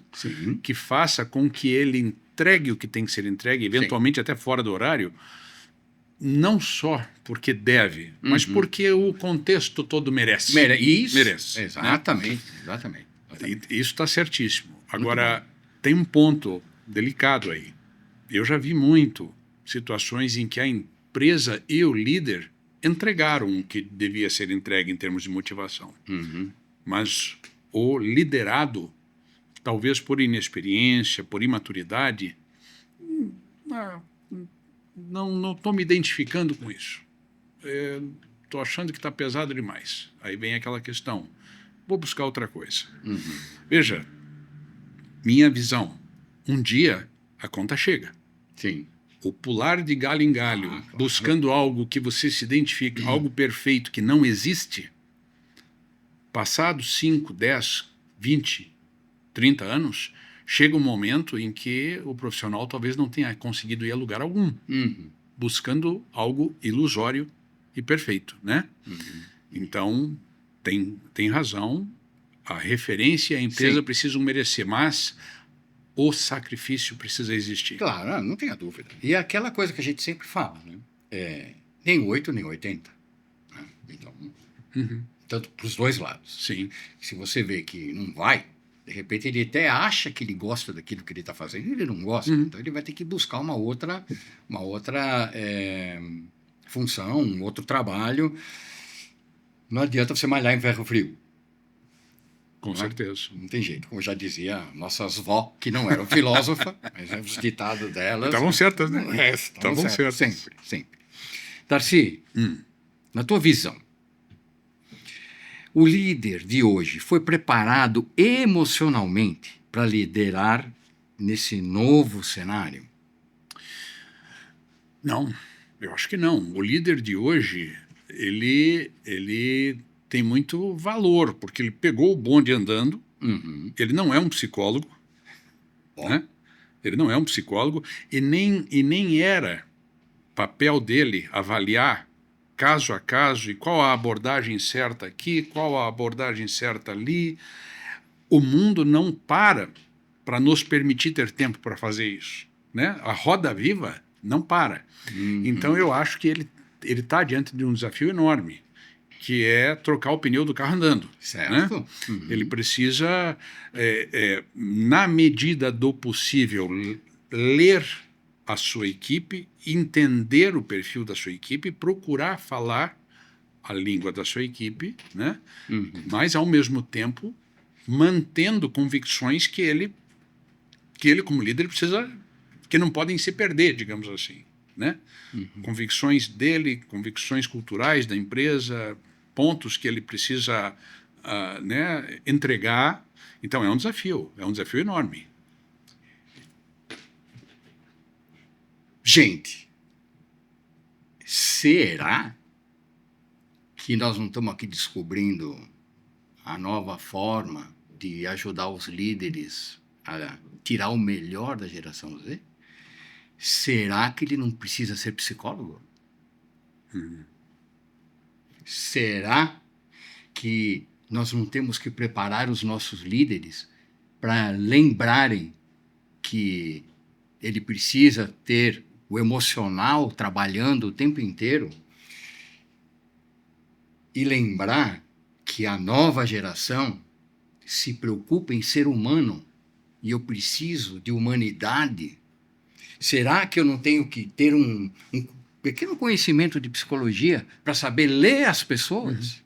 que faça com que ele entregue o que tem que ser entregue, eventualmente até fora do horário, não só porque deve, mas porque o contexto todo merece. Merece. Exatamente. Isso está certíssimo. Agora, tem um ponto delicado aí. Eu já vi muito situações em que a empresa e o líder entregaram o que devia ser entregue em termos de motivação. Mas o liderado, talvez por inexperiência, por imaturidade, não estou me identificando com isso. Estou achando que está pesado demais. Aí vem aquela questão. Vou buscar outra coisa. Veja, minha visão. Um dia a conta chega. Sim. O pular de galho em galho, claro, buscando algo que você se identifica, algo perfeito que não existe, passados 5, 10, 20, 30 anos, chega um momento em que o profissional talvez não tenha conseguido ir a lugar algum, buscando algo ilusório e perfeito, né? Então, tem razão, a referência e a empresa precisam merecer, mas o sacrifício precisa existir. Claro, não tenha dúvida. E é aquela coisa que a gente sempre fala, né? Nem 8, nem 80. Né? Então, tanto para os dois lados. Sim. Se você vê que não vai, de repente ele até acha que ele gosta daquilo que ele está fazendo, e ele não gosta. Então ele vai ter que buscar uma outra função, um outro trabalho. Não adianta você malhar em ferro frio. Com certeza. Não tem jeito. Como já dizia nossas vó, que não eram filósofas, mas os ditados delas... Estavam certas, né? Estavam certas. Sempre. Darcy, na tua visão, o líder de hoje foi preparado emocionalmente para liderar nesse novo cenário? Não, eu acho que não. O líder de hoje, ele tem muito valor, porque ele pegou o bonde andando, ele não é um psicólogo, né? Ele não é um psicólogo, e nem era papel dele avaliar caso a caso, e qual a abordagem certa aqui, qual a abordagem certa ali. O mundo não para nos permitir ter tempo para fazer isso, né? A roda viva não para. Então eu acho que ele está diante de um desafio enorme, que é trocar o pneu do carro andando. Certo. Né? Ele precisa, na medida do possível, ler a sua equipe, entender o perfil da sua equipe, procurar falar a língua da sua equipe, né? Mas, ao mesmo tempo, mantendo convicções que ele, como líder, precisa, que não podem se perder, digamos assim. Né? Convicções dele, convicções culturais da empresa, pontos que ele precisa né, entregar. Então, é um desafio enorme. Gente, será que nós não estamos aqui descobrindo a nova forma de ajudar os líderes a tirar o melhor da geração Z? Será que ele não precisa ser psicólogo? Será que nós não temos que preparar os nossos líderes para lembrarem que ele precisa ter o emocional trabalhando o tempo inteiro e lembrar que a nova geração se preocupa em ser humano e eu preciso de humanidade? Será que eu não tenho que ter um pequeno conhecimento de psicologia para saber ler as pessoas?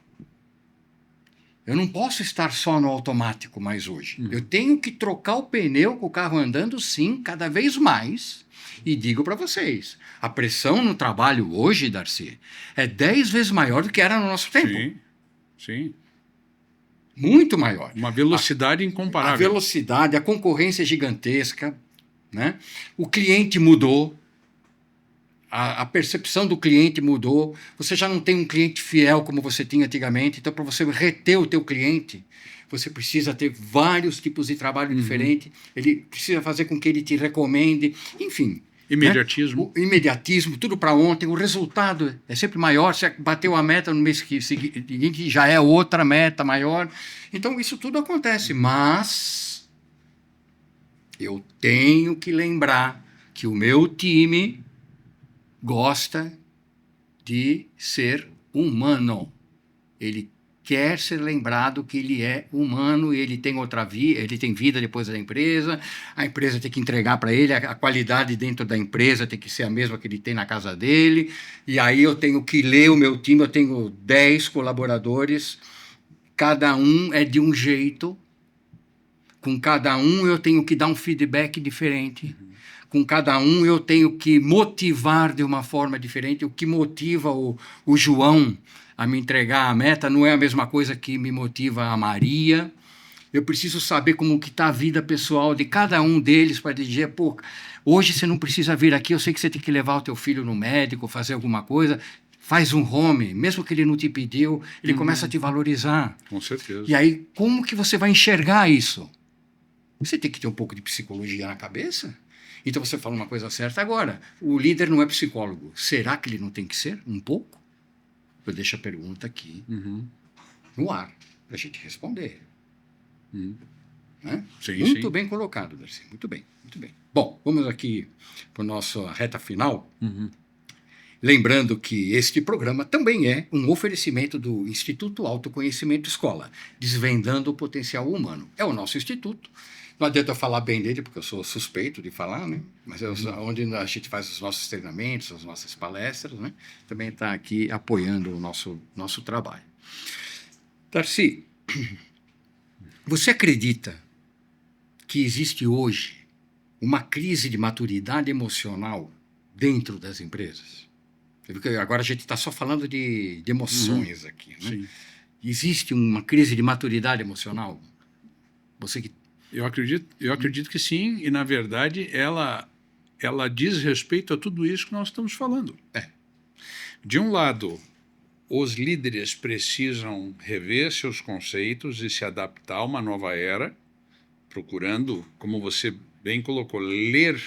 Eu não posso estar só no automático mais hoje. Eu tenho que trocar o pneu com o carro andando, sim, cada vez mais. E digo para vocês, a pressão no trabalho hoje, Darcy, é 10 vezes maior do que era no nosso tempo. Sim, sim. Muito maior. Uma velocidade incomparável. A velocidade, a concorrência é gigantesca, né? O cliente mudou. A percepção do cliente mudou. Você já não tem um cliente fiel como você tinha antigamente. Então, para você reter o teu cliente, você precisa ter vários tipos de trabalho diferentes. Ele precisa fazer com que ele te recomende. Enfim. Imediatismo. Né? O imediatismo, tudo para ontem. O resultado é sempre maior. Você bateu a meta no mês seguinte, já é outra meta maior. Então, isso tudo acontece. Mas eu tenho que lembrar que o meu time gosta de ser humano. Ele quer ser lembrado que ele é humano e ele tem outra vida, ele tem vida depois da empresa, a empresa tem que entregar para ele, a qualidade dentro da empresa tem que ser a mesma que ele tem na casa dele, e aí eu tenho que ler o meu time, eu tenho 10 colaboradores, cada um é de um jeito, com cada um eu tenho que dar um feedback diferente. Com cada um eu tenho que motivar de uma forma diferente. O que motiva o João a me entregar a meta não é a mesma coisa que me motiva a Maria. Eu preciso saber como que está a vida pessoal de cada um deles para dizer, pô, hoje você não precisa vir aqui, eu sei que você tem que levar o teu filho no médico, fazer alguma coisa. Faz um home, mesmo que ele não te pediu, ele começa a te valorizar. Com certeza. E aí, como que você vai enxergar isso? Você tem que ter um pouco de psicologia na cabeça. Então você fala uma coisa certa. Agora, o líder não é psicólogo. Será que ele não tem que ser? Um pouco? Eu deixo a pergunta aqui no ar, para a gente responder. Né? Sim, muito sim. bem colocado, Darcy. Muito bem, muito bem. Bom, vamos aqui para a nossa reta final. Lembrando que este programa também é um oferecimento do Instituto Autoconhecimento Escola, desvendando o potencial humano. É o nosso instituto. Não adianta eu falar bem dele, porque eu sou suspeito de falar, né? Mas é onde a gente faz os nossos treinamentos, as nossas palestras, né? Também está aqui apoiando o nosso trabalho. Darcy, você acredita que existe hoje uma crise de maturidade emocional dentro das empresas? Agora a gente está só falando de emoções aqui, né? Sim. Existe uma crise de maturidade emocional? Você que... Eu acredito que sim, e na verdade ela diz respeito a tudo isso que nós estamos falando. De um lado, os líderes precisam rever seus conceitos e se adaptar a uma nova era, procurando, como você bem colocou, ler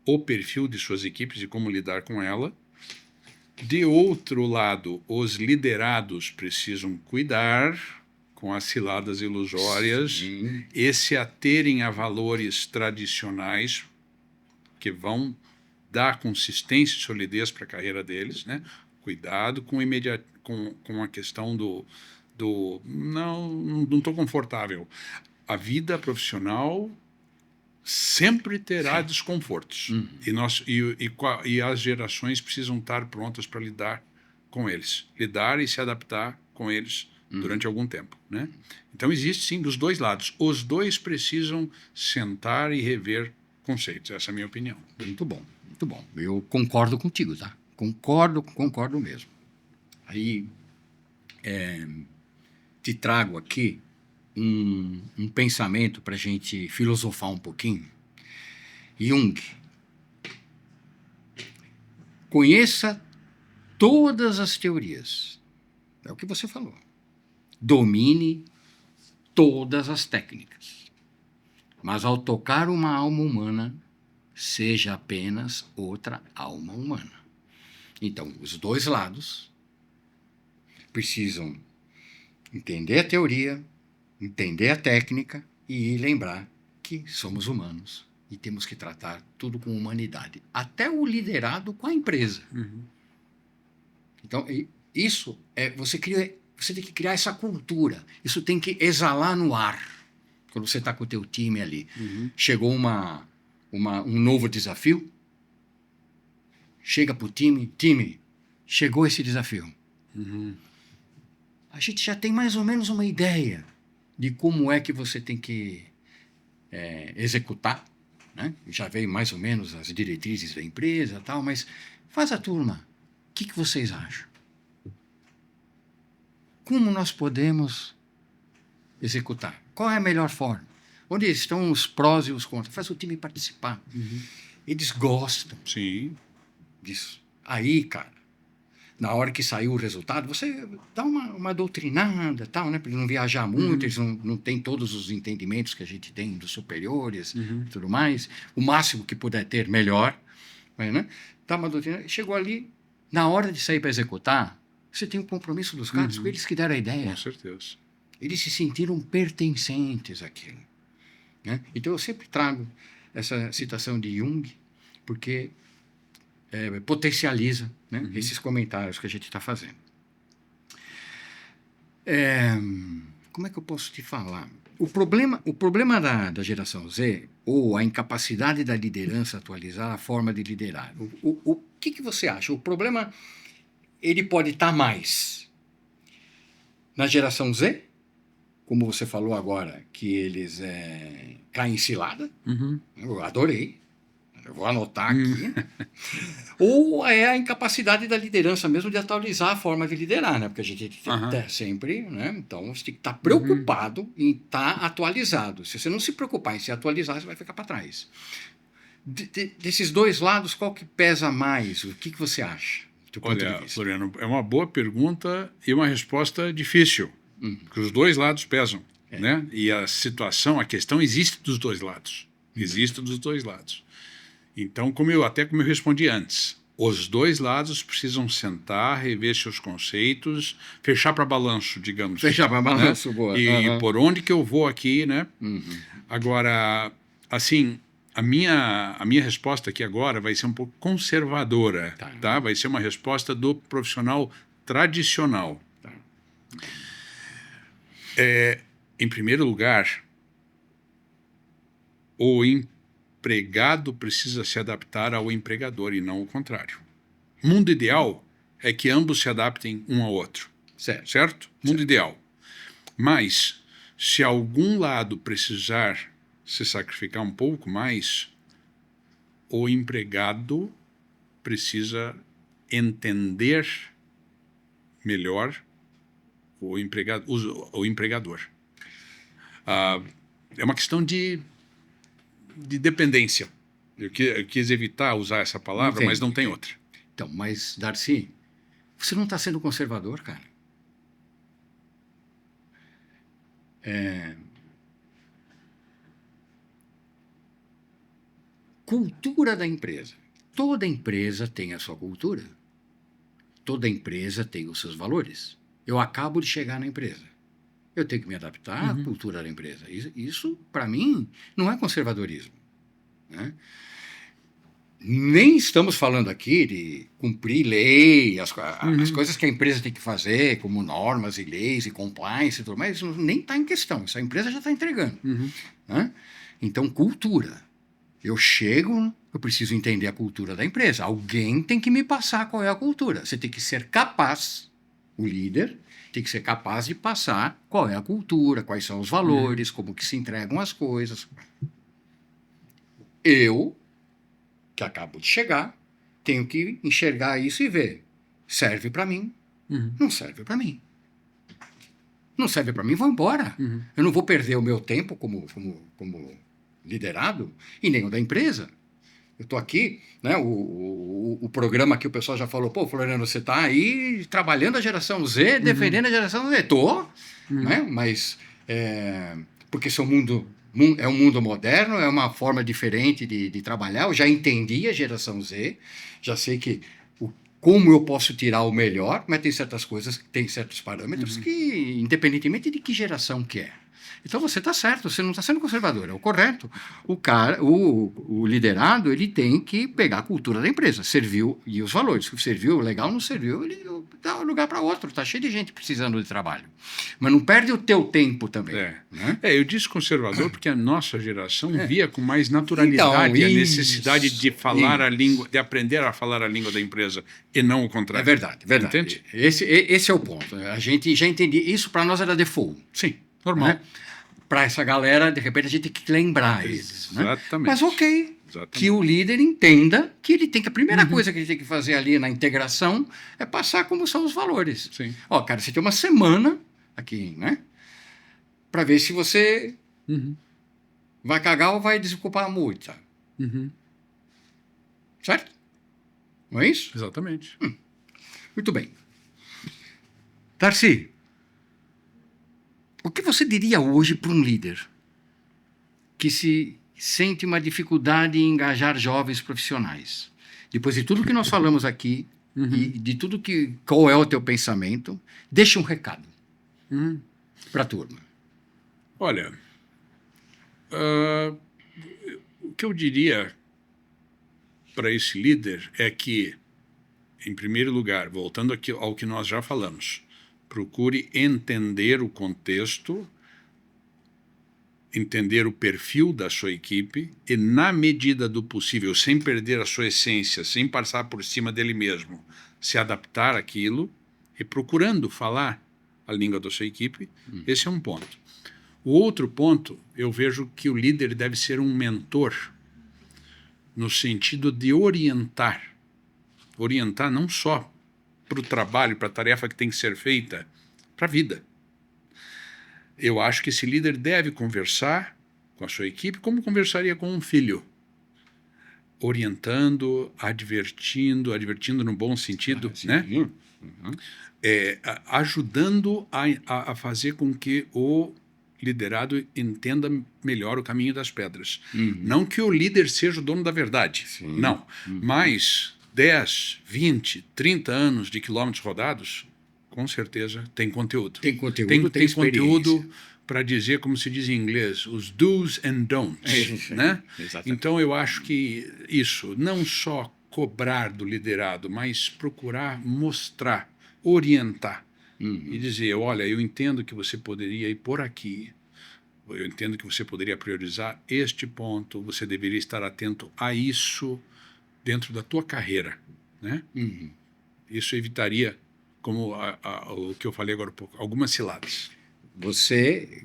o perfil de suas equipes e como lidar com ela. De outro lado, os liderados precisam cuidar com as ciladas ilusórias Sim. e se aterem a valores tradicionais que vão dar consistência e solidez para a carreira deles, né? Cuidado com a questão não estou confortável. A vida profissional sempre terá desconfortos. E as gerações precisam estar prontas para lidar com eles. Lidar e se adaptar com eles durante algum tempo, né? Então, existe, sim, dos dois lados. Os dois precisam sentar e rever conceitos. Essa é a minha opinião. Muito bom, muito bom. Eu concordo contigo, tá? Concordo mesmo. Aí, te trago aqui um pensamento para a gente filosofar um pouquinho. Jung. Conheça todas as teorias. É o que você falou. Domine todas as técnicas. Mas ao tocar uma alma humana, seja apenas outra alma humana. Então, os dois lados precisam entender a teoria, entender a técnica e lembrar que somos humanos e temos que tratar tudo com humanidade. Até o liderado com a empresa. Então, isso você tem que criar essa cultura. Isso tem que exalar no ar. Quando você está com o teu time ali. Chegou um novo desafio, chega para o time, chegou esse desafio. A gente já tem mais ou menos uma ideia de como é que você tem que executar, né? Já veio mais ou menos as diretrizes da empresa, tal, mas faz a turma. O que vocês acham? Como nós podemos executar? Qual é a melhor forma? Onde estão os prós e os contras? Faz o time participar. Eles gostam disso. Aí, cara, na hora que saiu o resultado, você dá uma doutrinada, tal, né? Para não viajar muito, eles não têm todos os entendimentos que a gente tem dos superiores e tudo mais. O máximo que puder ter, melhor. Né? Dá uma doutrinada. Chegou ali, na hora de sair para executar, você tem o compromisso dos caras, com eles que deram a ideia. Com certeza. Eles se sentiram pertencentes àquilo. Né? Então, eu sempre trago essa citação de Jung, porque potencializa, né, esses comentários que a gente está fazendo. Como é que eu posso te falar? O problema da geração Z, ou a incapacidade da liderança atualizar a forma de liderar. O que você acha? O problema, ele pode estar mais na geração Z, como você falou agora, que eles caem em cilada. Eu adorei. Eu vou anotar aqui. Ou é a incapacidade da liderança mesmo de atualizar a forma de liderar, né? Porque a gente tem que estar sempre, né? Então, você tem que estar preocupado em estar atualizado. Se você não se preocupar em se atualizar, você vai ficar para trás. Desses dois lados, qual que pesa mais? O que você acha? Olha, Floriano, é uma boa pergunta e uma resposta difícil, porque os dois lados pesam, né? E a questão existe dos dois lados. Existe dos dois lados. Então, como eu respondi antes, os dois lados precisam sentar, rever seus conceitos, fechar para balanço, digamos. Fechar para balanço, né? Boa. E por onde que eu vou aqui, né? Agora, assim, a minha resposta aqui agora vai ser um pouco conservadora, tá? Vai ser uma resposta do profissional tradicional. Em primeiro lugar, o empregado precisa se adaptar ao empregador e não o contrário. O mundo ideal é que ambos se adaptem um ao outro. Certo? Mundo ideal. Mas, se algum lado precisar se sacrificar um pouco mais, o empregado precisa entender melhor o empregador. É uma questão de dependência. Eu quis evitar usar essa palavra, mas não tem outra. Então, mas, Darcy, você não está sendo conservador, cara. Cultura da empresa. Toda empresa tem a sua cultura. toda empresa tem os seus valores. Eu acabo de chegar na empresa. Eu tenho que me adaptar à cultura da empresa. Isso para mim, não é conservadorismo, né? Nem estamos falando aqui de cumprir lei, as coisas que a empresa tem que fazer, como normas e leis e compliance e tudo mais, isso nem está em questão. Isso a empresa já está entregando. Né? Então, cultura. Eu chego, eu preciso entender a cultura da empresa. Alguém tem que me passar qual é a cultura. Você tem que ser capaz, o líder tem que ser capaz de passar qual é a cultura, quais são os valores, como que se entregam as coisas. Eu, que acabo de chegar, tenho que enxergar isso e ver. Serve para mim? Não serve para mim. Não serve para mim, vou embora. Eu não vou perder o meu tempo como liderado e nem o da empresa. Eu estou aqui, né, o programa que o pessoal já falou, pô, Floriano, você está aí trabalhando a geração Z, defendendo a geração Z. Estou, né, mas porque esse é um mundo moderno, é uma forma diferente de trabalhar. Eu já entendi a geração Z, já sei como eu posso tirar o melhor, mas tem certas coisas, tem certos parâmetros que, independentemente de que geração que é. Então você está certo, você não está sendo conservador, é o correto. O liderado, ele tem que pegar a cultura da empresa, serviu e os valores. Serviu, legal, não serviu, ele dá lugar para outro. Está cheio de gente precisando de trabalho. Mas não perde o teu tempo também. Né? Eu disse conservador porque a nossa geração via com mais naturalidade a necessidade de falar a língua, de aprender a falar a língua da empresa e não o contrário. É verdade, verdade. Entende? Esse é o ponto. A gente já entendia, isso para nós era default. Sim, normal. Né? Para essa galera, de repente, a gente tem que lembrar eles. Exatamente. Né? Mas ok, Exatamente. Que o líder entenda que ele tem que... A primeira coisa que ele tem que fazer ali na integração é passar como são os valores. Sim. Ó, cara, você tem uma semana aqui, né? Para ver se você vai cagar ou vai desocupar a multa. Certo? Não é isso? Exatamente. Muito bem. Darcy, o que você diria hoje para um líder que se sente uma dificuldade em engajar jovens profissionais? Depois de tudo que nós falamos aqui e de tudo qual é o teu pensamento, deixa um recado para a turma. Olha, o que eu diria para esse líder é que, em primeiro lugar, voltando aqui ao que nós já falamos, procure entender o contexto, entender o perfil da sua equipe e, na medida do possível, sem perder a sua essência, sem passar por cima dele mesmo, se adaptar àquilo e procurando falar a língua da sua equipe. Esse é um ponto. O outro ponto, eu vejo que o líder deve ser um mentor no sentido de orientar não só para o trabalho, para a tarefa que tem que ser feita, para a vida. Eu acho que esse líder deve conversar com a sua equipe como conversaria com um filho, orientando, advertindo no bom sentido, né? Ajudando a fazer com que o liderado entenda melhor o caminho das pedras. Não que o líder seja o dono da verdade, não, mas 10, 20, 30 anos de quilômetros rodados, com certeza tem conteúdo. Tem conteúdo, tem conteúdo para dizer, como se diz em inglês, os do's and don'ts. Né? Então eu acho que isso, não só cobrar do liderado, mas procurar mostrar, orientar e dizer, olha, eu entendo que você poderia ir por aqui, eu entendo que você poderia priorizar este ponto, você deveria estar atento a isso dentro da tua carreira, né? Isso evitaria, como o que eu falei agora há pouco, algumas ciladas.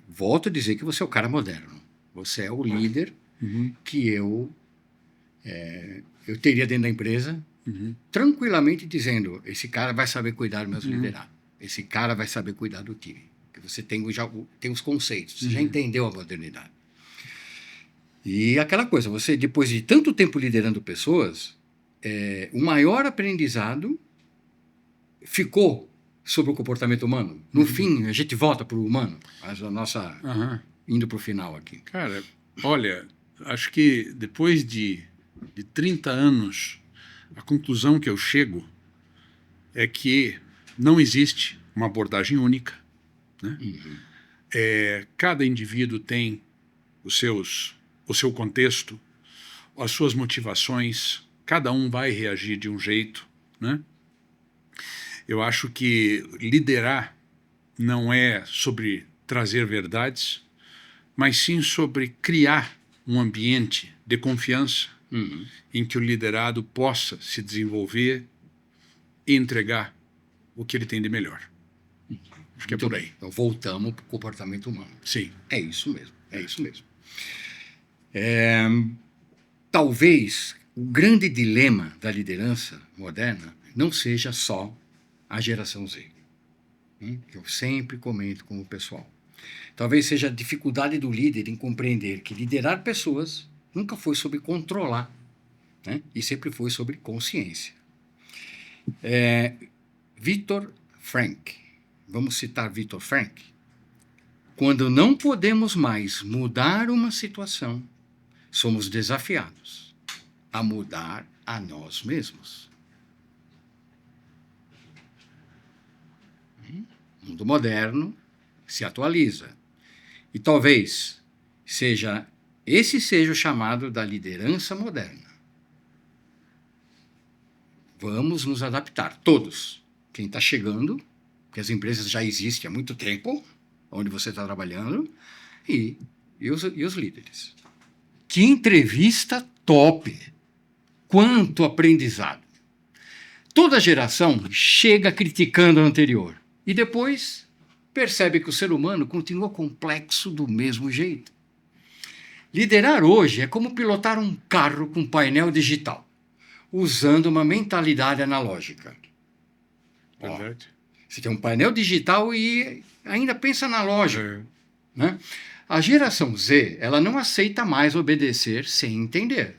Volto a dizer que você é o cara moderno. Você é o líder que eu teria dentro da empresa, tranquilamente dizendo, esse cara vai saber cuidar dos meus liderados. Esse cara vai saber cuidar do time. Porque você tem os conceitos, você já entendeu a modernidade. E aquela coisa, você, depois de tanto tempo liderando pessoas, o maior aprendizado ficou sobre o comportamento humano. No fim, a gente volta para o humano, a nossa indo para o final aqui. Cara, olha, acho que depois de 30 anos, a conclusão que eu chego é que não existe uma abordagem única, né? Cada indivíduo tem o seu contexto, as suas motivações, cada um vai reagir de um jeito, né? Eu acho que liderar não é sobre trazer verdades, mas sim sobre criar um ambiente de confiança em que o liderado possa se desenvolver e entregar o que ele tem de melhor. Acho que é por aí. Então voltamos para o comportamento humano. Sim. É isso mesmo, é isso mesmo. Talvez o grande dilema da liderança moderna não seja só a geração Z, que eu sempre comento com o pessoal. Talvez seja a dificuldade do líder em compreender que liderar pessoas nunca foi sobre controlar, né? E sempre foi sobre consciência. Viktor Frankl, vamos citar Viktor Frankl. Quando não podemos mais mudar uma situação, somos desafiados a mudar a nós mesmos. O mundo moderno se atualiza. E talvez esse seja o chamado da liderança moderna. Vamos nos adaptar, todos. Quem está chegando, porque as empresas já existem há muito tempo, onde você está trabalhando, e os líderes. Que entrevista top! Quanto aprendizado! Toda geração chega criticando a anterior e depois percebe que o ser humano continua complexo do mesmo jeito. Liderar hoje é como pilotar um carro com painel digital, usando uma mentalidade analógica. Verdade. Você tem um painel digital e ainda pensa analógico. Né? A geração Z, ela não aceita mais obedecer sem entender.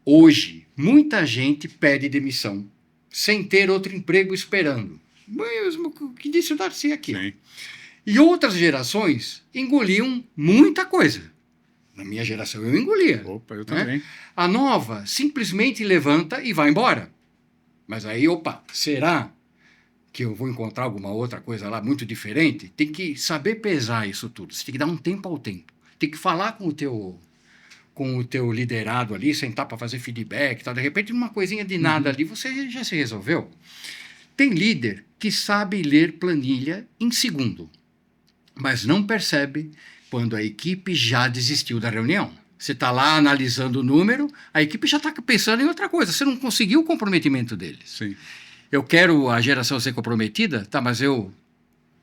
Hoje, muita gente pede demissão, sem ter outro emprego esperando. Mesmo que disse o Darcy aqui. Sim. E outras gerações engoliam muita coisa. Na minha geração eu engolia. Opa, eu também. A nova simplesmente levanta e vai embora. Mas aí, será que eu vou encontrar alguma outra coisa lá muito diferente? Tem que saber pesar isso tudo. Você tem que dar um tempo ao tempo. Tem que falar com o teu liderado ali, sentar para fazer feedback, tal. De repente, uma coisinha de nada ali, você já se resolveu. Tem líder que sabe ler planilha em segundo, mas não percebe quando a equipe já desistiu da reunião. Você está lá analisando o número, a equipe já está pensando em outra coisa. Você não conseguiu o comprometimento deles. Sim. Eu quero a geração ser comprometida, tá, mas eu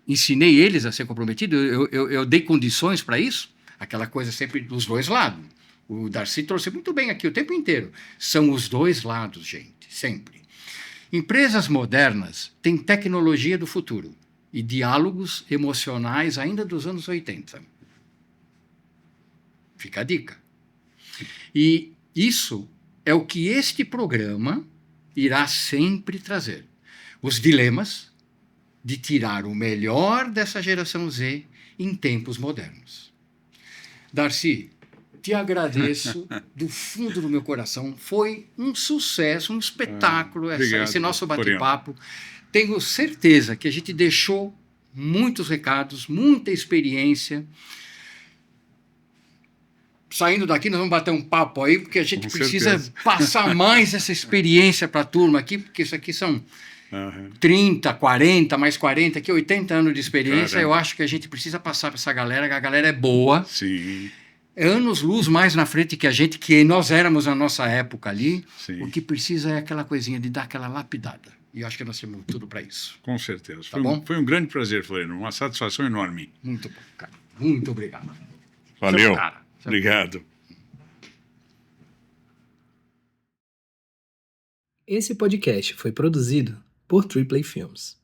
ensinei eles a ser comprometidos, eu dei condições para isso. Aquela coisa sempre dos dois lados. O Darcy trouxe muito bem aqui o tempo inteiro. São os dois lados, gente, sempre. Empresas modernas têm tecnologia do futuro e diálogos emocionais ainda dos anos 80. Fica a dica. E isso é o que este programa irá sempre trazer. Os dilemas de tirar o melhor dessa geração Z em tempos modernos. Darcy, te agradeço do fundo do meu coração. Foi um sucesso, um espetáculo esse nosso bate-papo. Tenho certeza que a gente deixou muitos recados, muita experiência. Saindo daqui, nós vamos bater um papo aí, porque a gente precisa passar mais essa experiência para a turma aqui, porque isso aqui são 30, 40, mais 40, aqui 80 anos de experiência. Eu acho que a gente precisa passar para essa galera, que a galera é boa. Sim. Anos-luz mais na frente que a gente, que nós éramos na nossa época ali. Sim. O que precisa é aquela coisinha de dar aquela lapidada. E eu acho que nós temos tudo para isso. Com certeza. Tá bom? Foi um grande prazer, Floriano. Uma satisfação enorme. Muito bom, cara. Muito obrigado. Valeu. Cara. Obrigado. Esse podcast foi produzido por Triplay Films.